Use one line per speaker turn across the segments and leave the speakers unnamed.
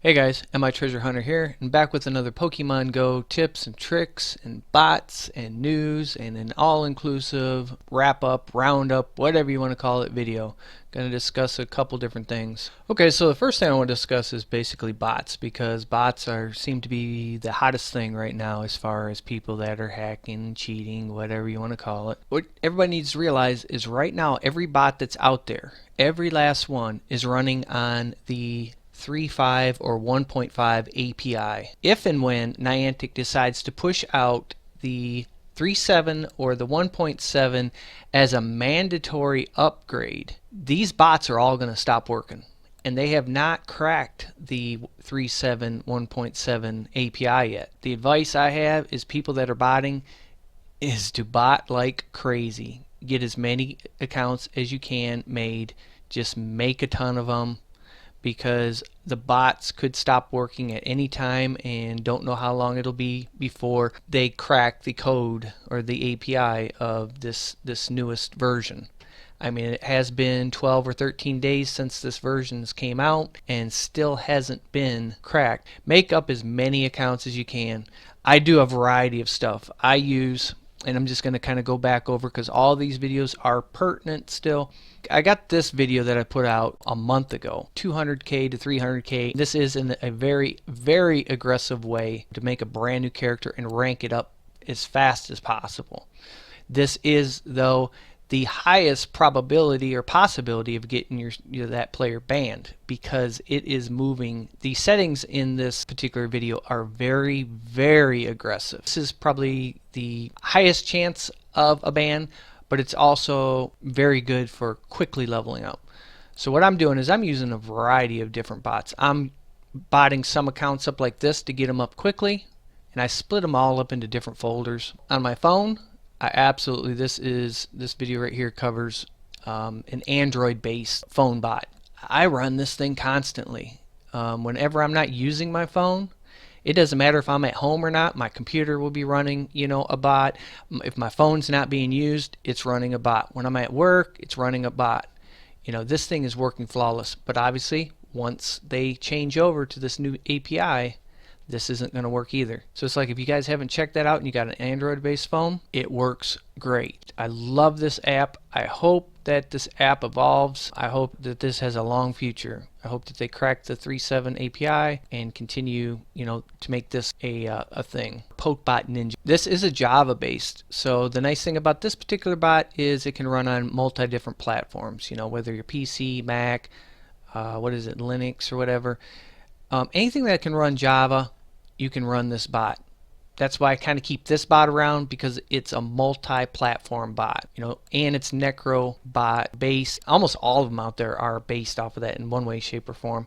Hey guys, MI Treasure Hunter here, and back with another Pokemon Go tips and tricks and bots and news and an all-inclusive wrap-up, roundup, whatever you want to call it video. Going to discuss a couple different things. Okay, so the first thing I want to discuss is basically bots, because bots seem to be the hottest thing right now as far as people that are hacking, cheating, whatever you want to call it. What everybody needs to realize is right now every bot that's out there, every last one, is running on the 3.5 or 1.5 API. If and when Niantic decides to push out the 3.7 or the 1.7 as a mandatory upgrade, these bots are all going to stop working. And they have not cracked the 3.7, 1.7 API yet. The advice I have is people that are botting is to bot like crazy. Get as many accounts as you can made. Just make a ton of them, because the bots could stop working at any time and don't know how long it'll be before they crack the code or the API of this newest version. I mean, it has been 12 or 13 days since this version came out and still hasn't been cracked. Make up as many accounts as you can. I do a variety of stuff I use, and I'm just going to kind of go back over because all these videos are pertinent still. I got this video that I put out a month ago, 200k to 300k. This is in a very, very aggressive way to make a brand new character and rank it up as fast as possible. This is, though, the highest probability or possibility of getting that player banned, because it is moving. The settings in this particular video are very, very aggressive. This is probably the highest chance of a ban, but it's also very good for quickly leveling up. So what I'm doing is I'm using a variety of different bots. I'm botting some accounts up like this to get them up quickly, and I split them all up into different folders. On my phone, this video right here covers an Android-based phone bot. I run this thing constantly. Whenever I'm not using my phone, it doesn't matter if I'm at home or not, my computer will be running, a bot. If my phone's not being used, it's running a bot. When I'm at work, it's running a bot. This thing is working flawless. But obviously, once they change over to this new API, this isn't going to work either. So it's like, if you guys haven't checked that out and you got an Android-based phone, it works great. I love this app. I hope that this app evolves. I hope that this has a long future. I hope that they crack the 3.7 API and continue, to make this a thing. PokeBot Ninja. This is a Java-based. So the nice thing about this particular bot is it can run on multi different platforms. Whether you're PC, Mac, Linux or whatever. Anything that can run Java, you can run this bot. That's why I kind of keep this bot around, because it's a multi-platform bot, and it's Necro bot based. Almost all of them out there are based off of that in one way, shape, or form.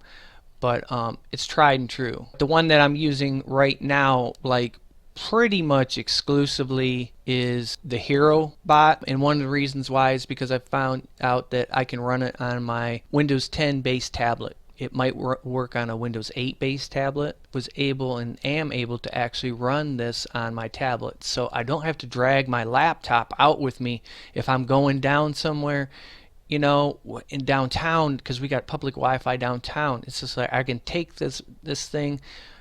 But it's tried and true. The one that I'm using right now, like pretty much exclusively, is the HeroBot, and one of the reasons why is because I found out that I can run it on my Windows 10 based tablet. It might work on a Windows 8 based tablet. Was able and am able to actually run this on my tablet, so I don't have to drag my laptop out with me if I'm going down somewhere, in downtown, because we got public Wi-Fi downtown. It's just like I can take this thing,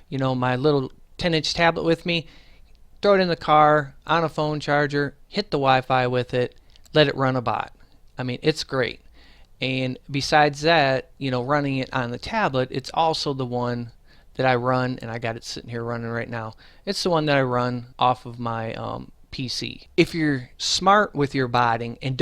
my little 10-inch tablet with me, throw it in the car on a phone charger, hit the Wi-Fi with it, let it run a bot. I mean, it's great. And besides that, running it on the tablet, it's also the one that I run, and I got it sitting here running right now. It's the one that I run off of my PC. If you're smart with your botting and if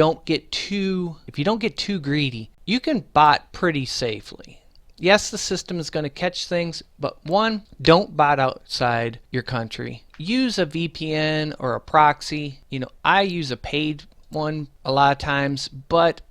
you don't get too greedy, you can bot pretty safely. Yes, the system is going to catch things, but one, don't bot outside your country. Use a VPN or a proxy. I use a paid one a lot of times, but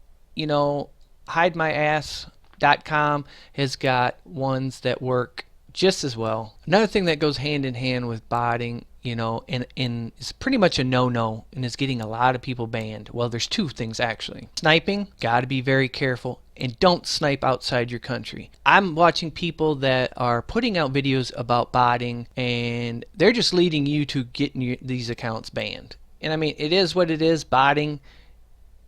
HideMyAss.com has got ones that work just as well. Another thing that goes hand in hand with botting, and is pretty much a no-no and is getting a lot of people banned. Well, there's two things actually. Sniping, got to be very careful, and don't snipe outside your country. I'm watching people that are putting out videos about botting, and they're just leading you to getting these accounts banned. And I mean, it is what it is. Botting,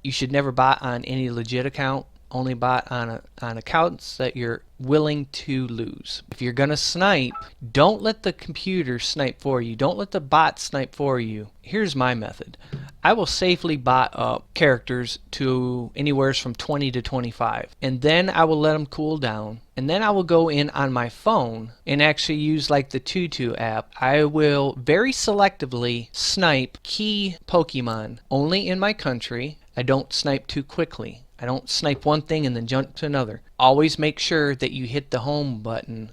you should never bot on any legit account. Only bot on accounts that you're willing to lose. If you're gonna snipe, don't let the computer snipe for you. Don't let the bot snipe for you. Here's my method. I will safely bot up characters to anywhere from 20 to 25, and then I will let them cool down, and then I will go in on my phone and actually use like the Tutu app. I will very selectively snipe key Pokemon only in my country. I don't snipe too quickly. I don't snipe one thing and then jump to another. Always make sure that you hit the home button,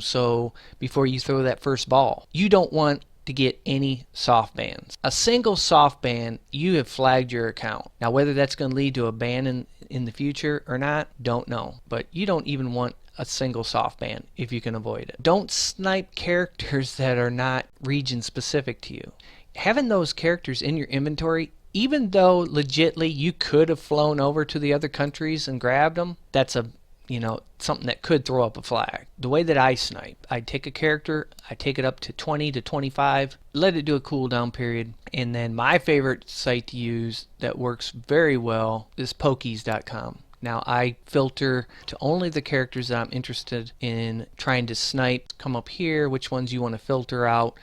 so before you throw that first ball. You don't want to get any soft bans. A single soft ban, you have flagged your account. Now whether that's going to lead to a ban in the future or not, don't know. But you don't even want a single soft ban if you can avoid it. Don't snipe characters that are not region specific to you. Having those characters in your inventory, even though legitly you could have flown over to the other countries and grabbed them, that's something that could throw up a flag. The way that I snipe, I take a character, I take it up to 20 to 25, let it do a cooldown period, and then my favorite site to use that works very well is Pokies.com. Now I filter to only the characters that I'm interested in trying to snipe. Come up here, which ones you want to filter out.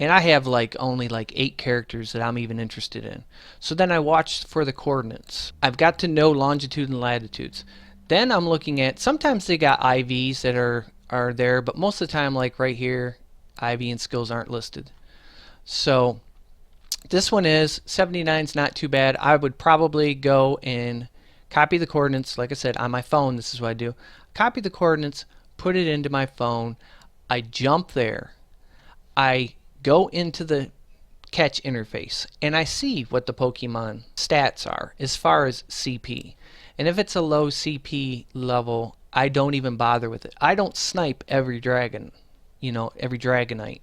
And I have only 8 characters that I'm even interested in. So then I watch for the coordinates. I've got to know longitude and latitudes. Then I'm looking at, sometimes they got IVs that are there, but most of the time, like right here, IV and skills aren't listed. So this one is 79 is not too bad. I would probably go and copy the coordinates. Like I said, on my phone, this is what I do. Copy the coordinates, put it into my phone. I jump there. I go into the catch interface and I see what the Pokemon stats are as far as CP. And if it's a low CP level, I don't even bother with it. I don't snipe every dragon, every Dragonite.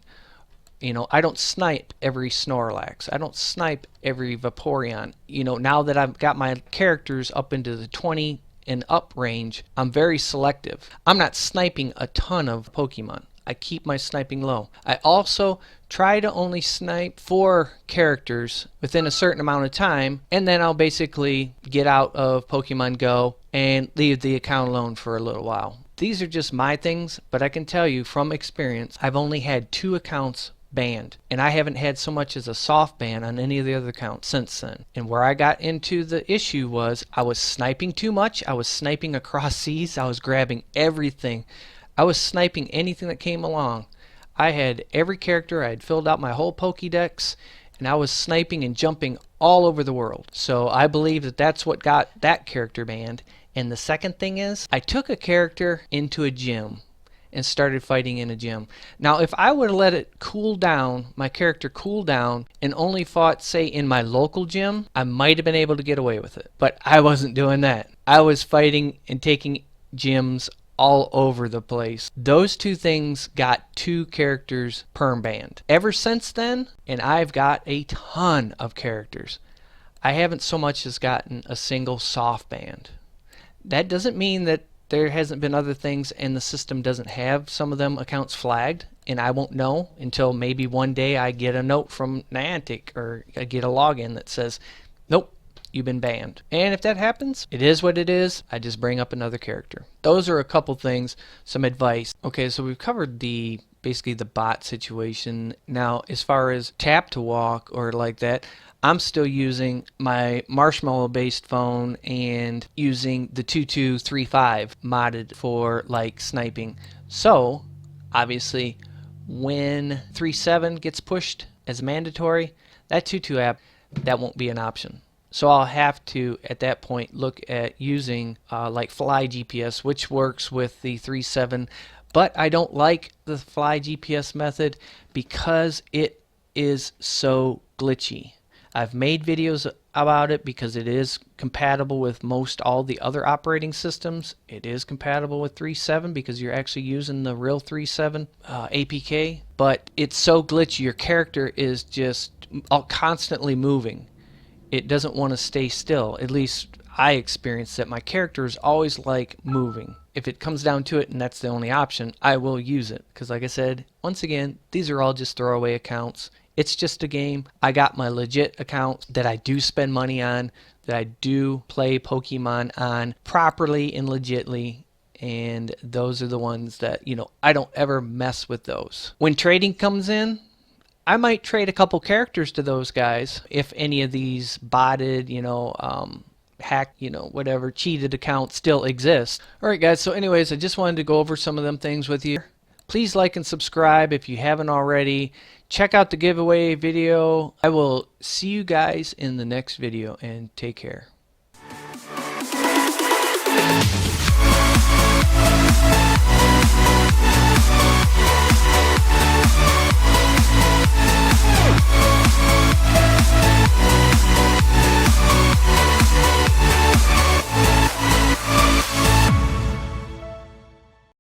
I don't snipe every Snorlax. I don't snipe every Vaporeon. Now that I've got my characters up into the 20 and up range, I'm very selective. I'm not sniping a ton of Pokemon. I keep my sniping low. I also try to only snipe 4 characters within a certain amount of time, and then I'll basically get out of Pokemon Go and leave the account alone for a little while. These are just my things, but I can tell you from experience, I've only had 2 accounts banned, and I haven't had so much as a soft ban on any of the other accounts since then. And where I got into the issue was I was sniping too much. I was sniping across seas. I was grabbing everything. I was sniping anything that came along. I had every character. I had filled out my whole Pokédex, and I was sniping and jumping all over the world. So I believe that that's what got that character banned. And the second thing is, I took a character into a gym and started fighting in a gym. Now, if I would have let it cool down, my character cool down, and only fought, say, in my local gym, I might have been able to get away with it. But I wasn't doing that. I was fighting and taking gyms all over the place. Those 2 things got 2 characters perm banned. Ever since then, and I've got a ton of characters, I haven't so much as gotten a single soft banned. That doesn't mean that there hasn't been other things and the system doesn't have some of them accounts flagged, and I won't know until maybe one day I get a note from Niantic or I get a login that says, nope, you've been banned. And if that happens, it is what it is. I just bring up another character. Those are a couple things, some advice. Okay, so we've covered basically the bot situation. Now, as far as tap to walk or like that, I'm still using my Marshmallow based phone and using the 2235 modded for sniping. So obviously when 3.7 gets pushed as mandatory, that 22 app, that won't be an option. So I'll have to, at that point, look at using Fly GPS, which works with the 3.7, but I don't like the Fly GPS method because it is so glitchy. I've made videos about it because it is compatible with most all the other operating systems. It is compatible with 3.7 because you're actually using the real 3.7 APK, but it's so glitchy. Your character is just constantly moving. It doesn't want to stay still. At least I experience that my character is always moving. If it comes down to it and that's the only option, I will use it because like I said, once again, these are all just throwaway accounts. It's just a game. I got my legit account that I do spend money on, that I do play Pokemon on properly and legitly. And those are the ones that, I don't ever mess with those. When trading comes in, I might trade a couple characters to those guys if any of these botted, hacked, whatever, cheated accounts still exist. Alright guys, so anyways, I just wanted to go over some of them things with you. Please like and subscribe if you haven't already. Check out the giveaway video. I will see you guys in the next video, and take care.